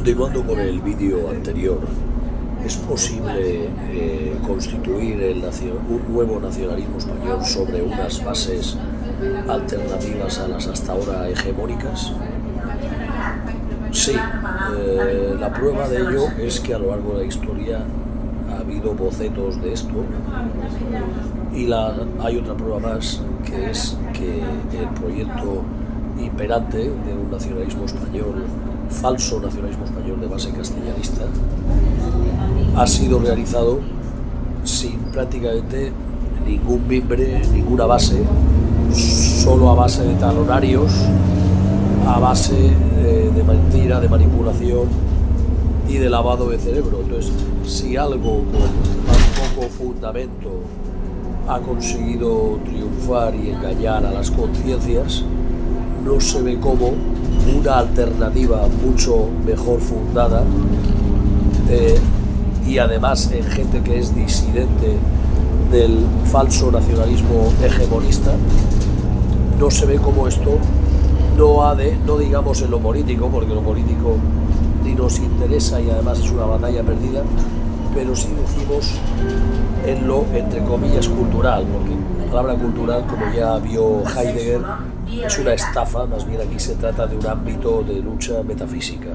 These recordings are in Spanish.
Continuando con el vídeo anterior, ¿es posible constituir un nuevo nacionalismo español sobre unas bases alternativas a las hasta ahora hegemónicas? Sí, la prueba de ello es que a lo largo de la historia ha habido bocetos de esto, y hay otra prueba más, que es que el proyecto imperante de un nacionalismo español, falso nacionalismo español de base castellanista, ha sido realizado sin prácticamente ningún mimbre, ninguna base, solo a base de talonarios, a base de mentira, de manipulación y de lavado de cerebro. Entonces, si algo con tan poco fundamento ha conseguido triunfar y engañar a las conciencias, no se ve como una alternativa mucho mejor fundada y además en gente que es disidente del falso nacionalismo hegemonista, no se ve como esto no digamos en lo político, porque lo político ni nos interesa y además es una batalla perdida, pero sí decimos en lo, entre comillas, cultural, porque la palabra cultural, como ya vio Heidegger, es una estafa. Más bien aquí se trata de un ámbito de lucha metafísica.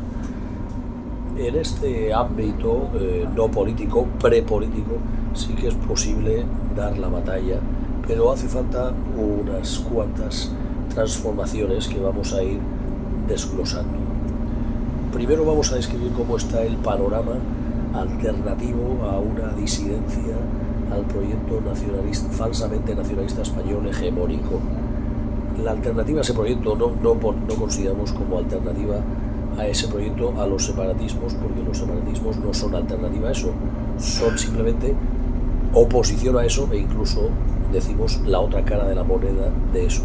En este ámbito no político, prepolítico, sí que es posible dar la batalla, pero hace falta unas cuantas transformaciones que vamos a ir desglosando. Primero vamos a describir cómo está el panorama alternativo a una disidencia al proyecto nacionalista, falsamente nacionalista español hegemónico. La alternativa a ese proyecto no consideramos como alternativa a ese proyecto a los separatismos, porque los separatismos no son alternativa a eso, son simplemente oposición a eso, e incluso decimos la otra cara de la moneda de eso.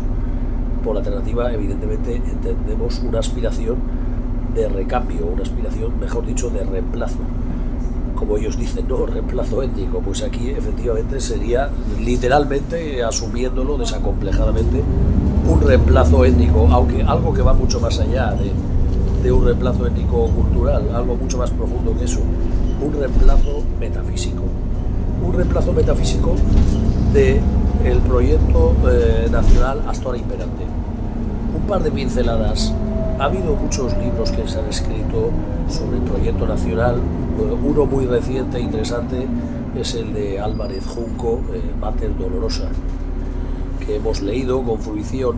Por alternativa, evidentemente, entendemos una aspiración de recambio, una aspiración, mejor dicho, de reemplazo. Como ellos dicen, ¿no? Reemplazo étnico. Pues aquí efectivamente sería, literalmente, asumiéndolo desacomplejadamente, un reemplazo étnico, aunque algo que va mucho más allá de un reemplazo étnico cultural, algo mucho más profundo que eso, un reemplazo metafísico. Un reemplazo metafísico del proyecto nacional hasta ahora imperante. Un par de pinceladas. Ha habido muchos libros que se han escrito sobre el proyecto nacional. Uno muy reciente e interesante es el de Álvarez Junco, Mater Dolorosa, que hemos leído con fruición.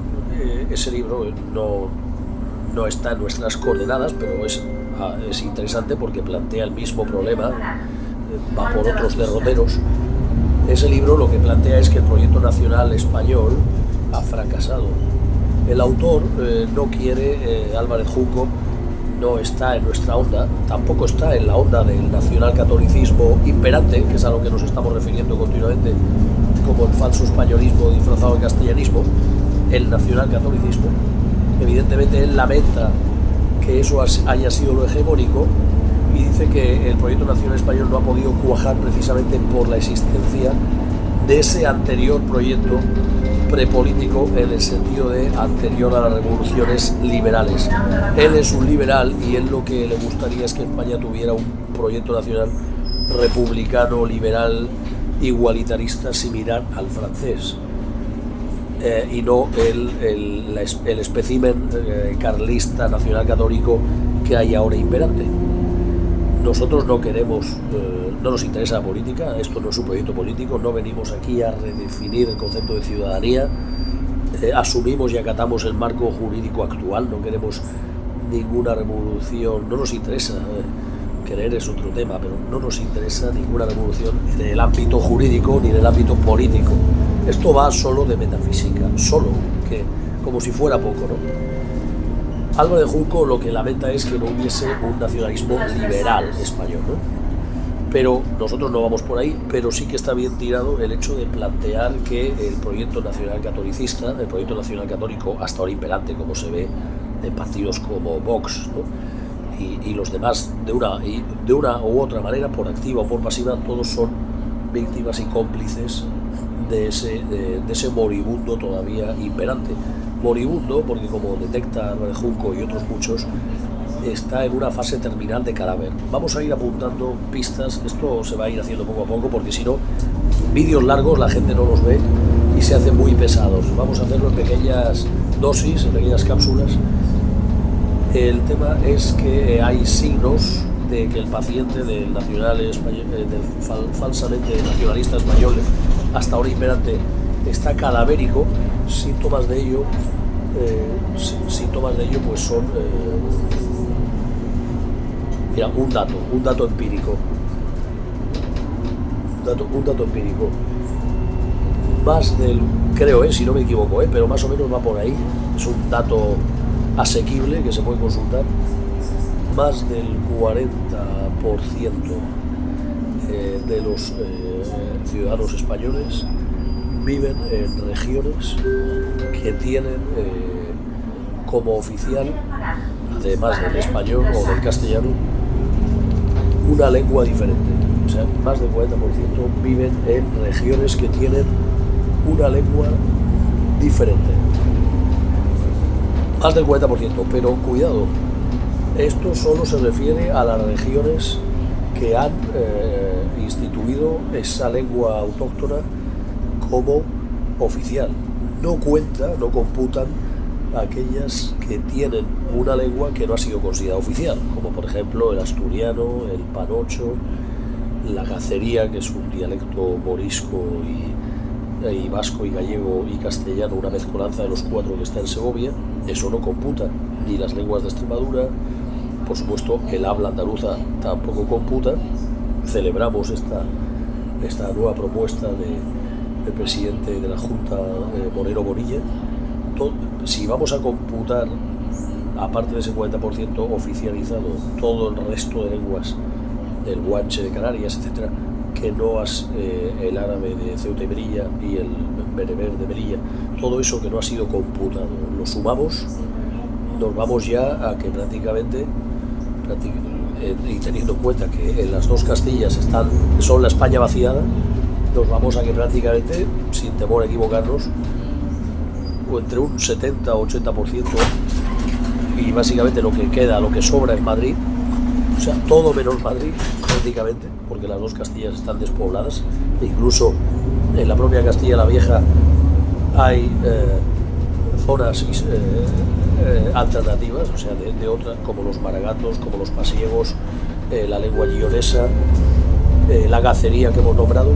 Ese libro no está en nuestras coordenadas, pero es interesante porque plantea el mismo problema, va por otros derroteros. Ese libro lo que plantea es que el proyecto nacional español ha fracasado. El autor no quiere, Álvarez Junco, no está en nuestra onda, tampoco está en la onda del nacionalcatolicismo imperante, que es a lo que nos estamos refiriendo continuamente como el falso españolismo disfrazado de castellanismo. El nacionalcatolicismo, evidentemente él lamenta que eso haya sido lo hegemónico y dice que el proyecto nacional español no ha podido cuajar precisamente por la existencia de ese anterior proyecto prepolítico, en el sentido de anterior a las revoluciones liberales. Él es un liberal y él lo que le gustaría es que España tuviera un proyecto nacional republicano, liberal, igualitarista, similar al francés, y no el espécimen carlista nacional católico que hay ahora imperante. Nosotros no queremos, no nos interesa la política, esto no es un proyecto político, no venimos aquí a redefinir el concepto de ciudadanía, asumimos y acatamos el marco jurídico actual, no queremos ninguna revolución, no nos interesa, querer es otro tema, pero no nos interesa ninguna revolución en el ámbito jurídico ni en el ámbito político. Esto va solo de metafísica, solo, que como si fuera poco, ¿no? Álvarez Junco lo que lamenta es que no hubiese un nacionalismo liberal español, ¿no? Pero nosotros no vamos por ahí, pero sí que está bien tirado el hecho de plantear que el proyecto nacional catolicista, el proyecto nacional católico, hasta ahora imperante, como se ve en partidos como Vox, ¿no? Y los demás, de una u otra manera, por activa o por pasiva, todos son víctimas y cómplices de ese moribundo todavía imperante. Moribundo porque, como detecta Álvarez Junco y otros muchos, está en una fase terminal de cadáver. Vamos a ir apuntando pistas, esto se va a ir haciendo poco a poco, porque si no, vídeos largos la gente no los ve y se hacen muy pesados. Vamos a hacerlo en pequeñas dosis, en pequeñas cápsulas. El tema es que hay signos de que el paciente del falsamente nacionalista español, hasta ahora imperante, está cadavérico. Síntomas de ello pues son mira, un dato empírico, un dato empírico, más del, creo, si no me equivoco, pero más o menos va por ahí, es un dato asequible que se puede consultar. Más del 40% de los ciudadanos españoles viven en regiones que tienen como oficial, además del español o del castellano, una lengua diferente. O sea, más del 40% viven en regiones que tienen una lengua diferente. Más del 40%, pero cuidado, esto solo se refiere a las regiones que han instituido esa lengua autóctona como oficial. No computan aquellas que tienen una lengua que no ha sido considerada oficial, como por ejemplo el asturiano, el panocho, la cacería, que es un dialecto morisco y vasco y gallego y castellano, una mezcolanza de los cuatro que está en Segovia. Eso no computa, ni las lenguas de Extremadura, por supuesto el habla andaluza tampoco computa. Celebramos esta nueva propuesta del presidente de la Junta, Moreno Bonilla. Si vamos a computar, aparte de ese 40% oficializado, todo el resto de lenguas del guanche de Canarias, etcétera, que no es el árabe de Ceuta y Melilla y el bereber de Melilla, todo eso que no ha sido computado, lo sumamos, nos vamos ya a que prácticamente y teniendo en cuenta que en las dos Castillas son la España vaciada, nos vamos a que prácticamente, sin temor a equivocarnos, o entre un 70 o 80%, y básicamente lo que queda, lo que sobra es Madrid, o sea, todo menos Madrid prácticamente, porque las dos Castillas están despobladas. E incluso en la propia Castilla la Vieja hay zonas alternativas, o sea, de otras, como los maragatos, como los pasiegos, la lengua guionesa, la cacería que hemos nombrado,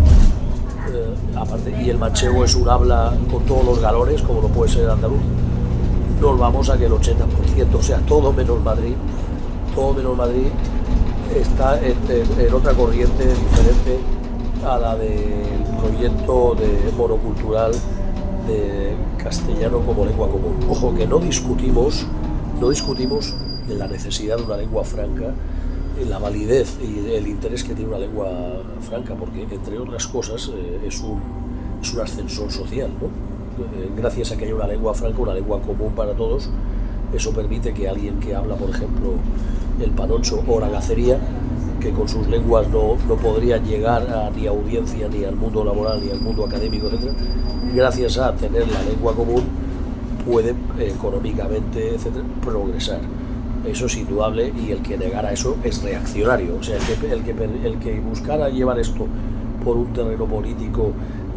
aparte, y el manchego es un habla con todos los galones, como lo puede ser el andaluz. Nos vamos a que el 80%, o sea, todo menos Madrid está en otra corriente diferente a la del proyecto de monocultural de castellano como lengua común. Ojo, que no discutimos de la necesidad de una lengua franca, la validez y el interés que tiene una lengua franca, porque entre otras cosas es un ascensor social, ¿no? Gracias a que haya una lengua franca, una lengua común para todos, eso permite que alguien que habla, por ejemplo, el panocho o la cacería, que con sus lenguas no podrían llegar ni a audiencia, ni al mundo laboral, ni al mundo académico, etc., gracias a tener la lengua común, puede económicamente, etc., progresar. Eso es indudable, y el que negara eso es reaccionario. O sea, el que buscara llevar esto por un terreno político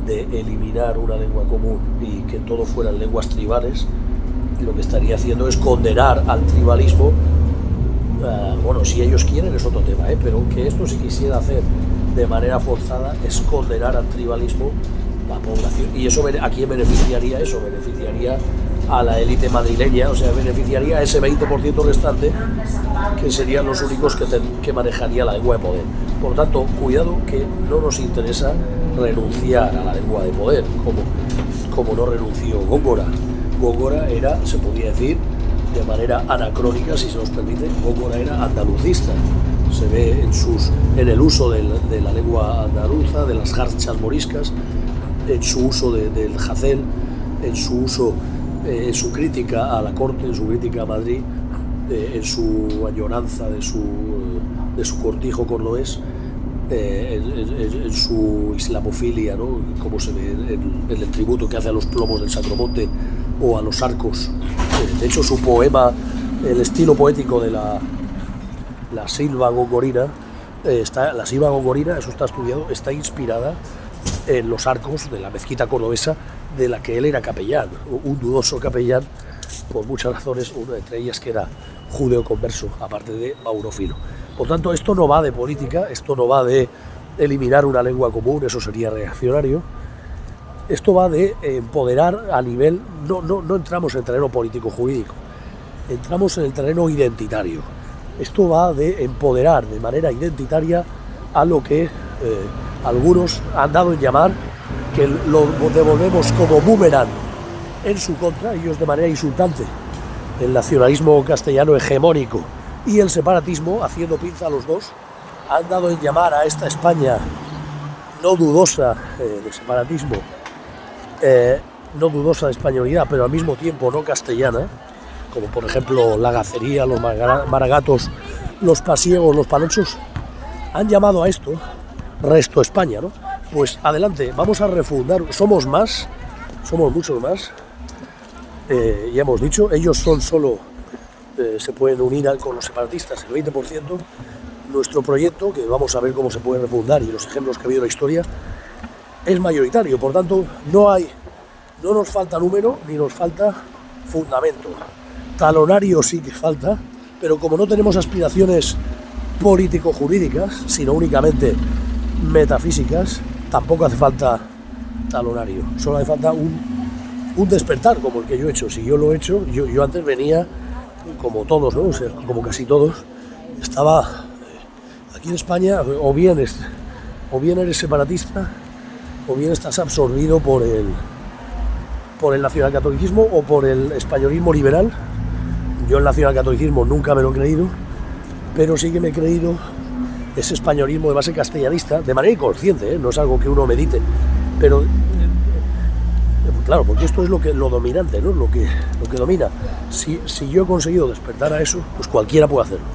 de eliminar una lengua común y que todo fueran lenguas tribales, lo que estaría haciendo es condenar al tribalismo. Bueno, si ellos quieren es otro tema, pero que esto se quisiera hacer de manera forzada es condenar al tribalismo la población. ¿Y eso a quién beneficiaría eso? Beneficiaría a la élite madrileña, o sea, beneficiaría a ese 20% restante, que serían los únicos que manejaría la lengua de poder. Por tanto, cuidado, que no nos interesa renunciar a la lengua de poder, como no renunció Góngora. Góngora era, se podría decir, de manera anacrónica, si se nos permite, Góngora era andalucista. Se ve en el uso de la lengua andaluza, de las jarchas moriscas, en su uso del jacel, en su uso, en su crítica a la corte, en su crítica a Madrid, en su añoranza de su cortijo cordobés, en su islamofilia, ¿no? Como se ve en el tributo que hace a los plomos del Sacromonte o a los arcos. De hecho, su poema, el estilo poético de la la Silva Gongorina, eso está estudiado, está inspirada en los arcos de la mezquita cordobesa de la que él era capellán, un dudoso capellán por muchas razones, una entre ellas que era judeo-converso, aparte de maurofilo. Por tanto, esto no va de política, esto no va de eliminar una lengua común, eso sería reaccionario. Esto va de empoderar a nivel, no entramos en el terreno político-jurídico, entramos en el terreno identitario. Esto va de empoderar de manera identitaria a lo que algunos han dado en llamar, que lo devolvemos como boomerang en su contra, ellos de manera insultante, el nacionalismo castellano hegemónico y el separatismo, haciendo pinza a los dos, han dado en llamar a esta España no dudosa de separatismo, no dudosa de españolidad, pero al mismo tiempo no castellana, como por ejemplo la Gacería, los Maragatos, los Pasiegos, los Panochos, han llamado a esto Resto España, ¿no? Pues adelante, vamos a refundar, somos muchos más, ya hemos dicho, ellos son solo, se pueden unir con los separatistas el 20%, nuestro proyecto, que vamos a ver cómo se puede refundar y los ejemplos que ha habido en la historia, es mayoritario, por tanto no nos falta número ni nos falta fundamento. Talonario sí que falta, pero como no tenemos aspiraciones político-jurídicas, sino únicamente metafísicas, tampoco hace falta talonario, solo hace falta un despertar como el que yo he hecho. Si yo lo he hecho, yo antes venía, como todos, ¿no? O sea, como casi todos, estaba aquí en España, o bien eres separatista, o bien estás absorbido por el nacionalcatolicismo o por el españolismo liberal. Yo el nacionalcatolicismo nunca me lo he creído, pero sí que me he creído ese españolismo de base castellanista, de manera inconsciente, no es algo que uno medite, pero claro, porque esto es lo dominante, ¿no? Lo que domina. Si yo he conseguido despertar a eso, pues cualquiera puede hacerlo.